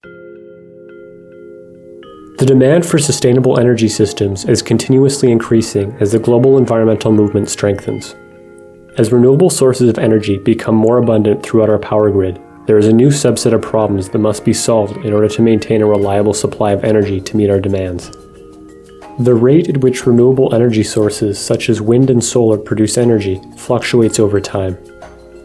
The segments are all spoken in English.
The demand for sustainable energy systems is continuously increasing as the global environmental movement strengthens. As renewable sources of energy become more abundant throughout our power grid, there is a new subset of problems that must be solved in order to maintain a reliable supply of energy to meet our demands. The rate at which renewable energy sources such as wind and solar produce energy fluctuates over time.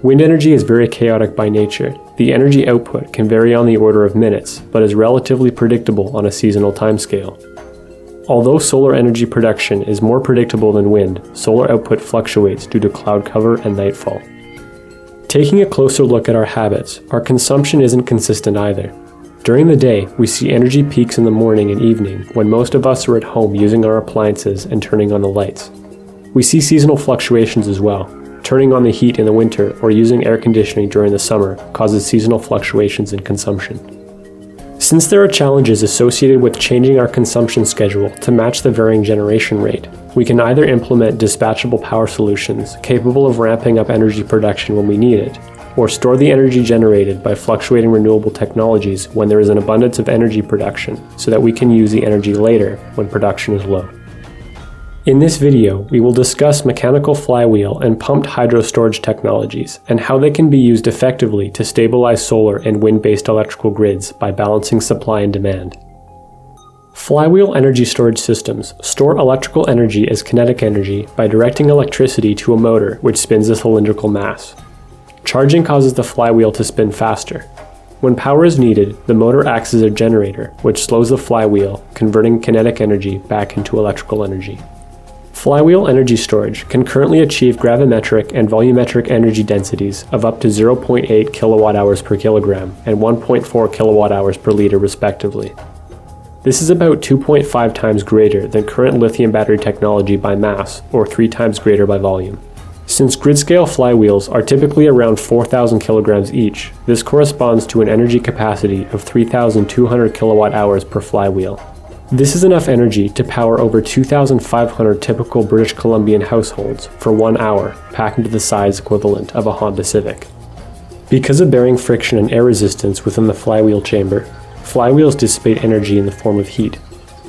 Wind energy is very chaotic by nature. The energy output can vary on the order of minutes, but is relatively predictable on a seasonal timescale. Although solar energy production is more predictable than wind, solar output fluctuates due to cloud cover and nightfall. Taking a closer look at our habits, our consumption isn't consistent either. During the day, we see energy peaks in the morning and evening when most of us are at home using our appliances and turning on the lights. We see seasonal fluctuations as well. Turning on the heat in the winter or using air conditioning during the summer causes seasonal fluctuations in consumption. Since there are challenges associated with changing our consumption schedule to match the varying generation rate, we can either implement dispatchable power solutions capable of ramping up energy production when we need it, or store the energy generated by fluctuating renewable technologies when there is an abundance of energy production so that we can use the energy later when production is low. In this video, we will discuss mechanical flywheel and pumped hydro storage technologies and how they can be used effectively to stabilize solar and wind-based electrical grids by balancing supply and demand. Flywheel energy storage systems store electrical energy as kinetic energy by directing electricity to a motor which spins a cylindrical mass. Charging causes the flywheel to spin faster. When power is needed, the motor acts as a generator, which slows the flywheel, converting kinetic energy back into electrical energy. Flywheel energy storage can currently achieve gravimetric and volumetric energy densities of up to 0.8 kWh per kilogram and 1.4 kWh per liter respectively. This is about 2.5 times greater than current lithium battery technology by mass, or 3 times greater by volume. Since grid-scale flywheels are typically around 4,000 kilograms each, this corresponds to an energy capacity of 3,200 kilowatt-hours per flywheel. This is enough energy to power over 2,500 typical British Columbian households for 1 hour, packed into the size equivalent of a Honda Civic. Because of bearing friction and air resistance within the flywheel chamber, flywheels dissipate energy in the form of heat.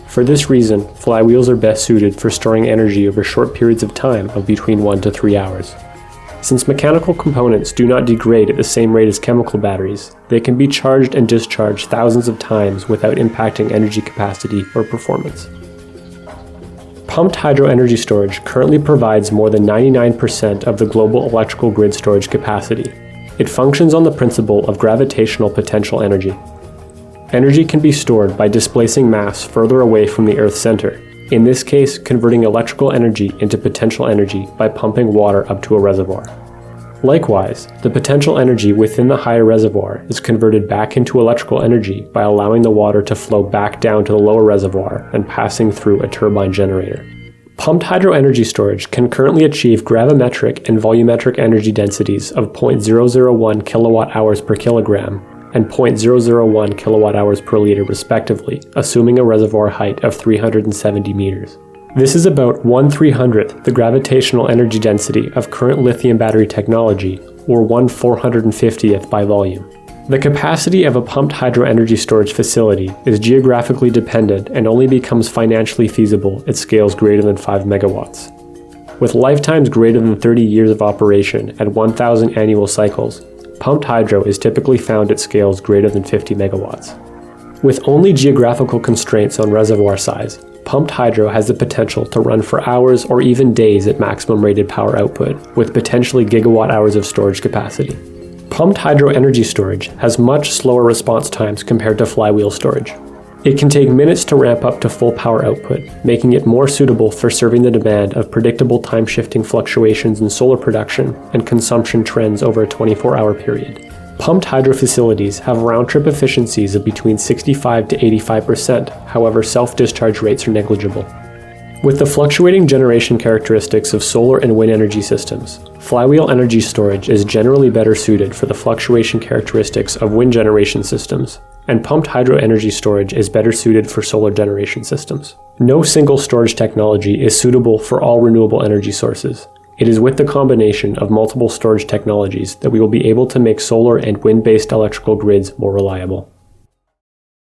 For this reason, flywheels are best suited for storing energy over short periods of time of between 1 to 3 hours. Since mechanical components do not degrade at the same rate as chemical batteries, they can be charged and discharged thousands of times without impacting energy capacity or performance. Pumped hydro energy storage currently provides more than 99% of the global electrical grid storage capacity. It functions on the principle of gravitational potential energy. Energy can be stored by displacing mass further away from the Earth's center, in this case converting electrical energy into potential energy by pumping water up to a reservoir. Likewise, the potential energy within the higher reservoir is converted back into electrical energy by allowing the water to flow back down to the lower reservoir and passing through a turbine generator. Pumped hydro energy storage can currently achieve gravimetric and volumetric energy densities of 0.001 kilowatt-hours per kilogram and 0.001 kilowatt-hours per liter respectively, assuming a reservoir height of 370 meters. This is about 1/300th the gravitational energy density of current lithium battery technology, or 1/450th by volume. The capacity of a pumped hydro energy storage facility is geographically dependent and only becomes financially feasible at scales greater than 5 megawatts. With lifetimes greater than 30 years of operation at 1,000 annual cycles, pumped hydro is typically found at scales greater than 50 megawatts. With only geographical constraints on reservoir size, pumped hydro has the potential to run for hours or even days at maximum rated power output, with potentially gigawatt hours of storage capacity. Pumped hydro energy storage has much slower response times compared to flywheel storage. It can take minutes to ramp up to full power output, making it more suitable for serving the demand of predictable time-shifting fluctuations in solar production and consumption trends over a 24-hour period. Pumped hydro facilities have round-trip efficiencies of between 65 to 85%, however self-discharge rates are negligible. With the fluctuating generation characteristics of solar and wind energy systems, flywheel energy storage is generally better suited for the fluctuation characteristics of wind generation systems, and pumped hydro energy storage is better suited for solar generation systems. No single storage technology is suitable for all renewable energy sources. It is with the combination of multiple storage technologies that we will be able to make solar and wind-based electrical grids more reliable.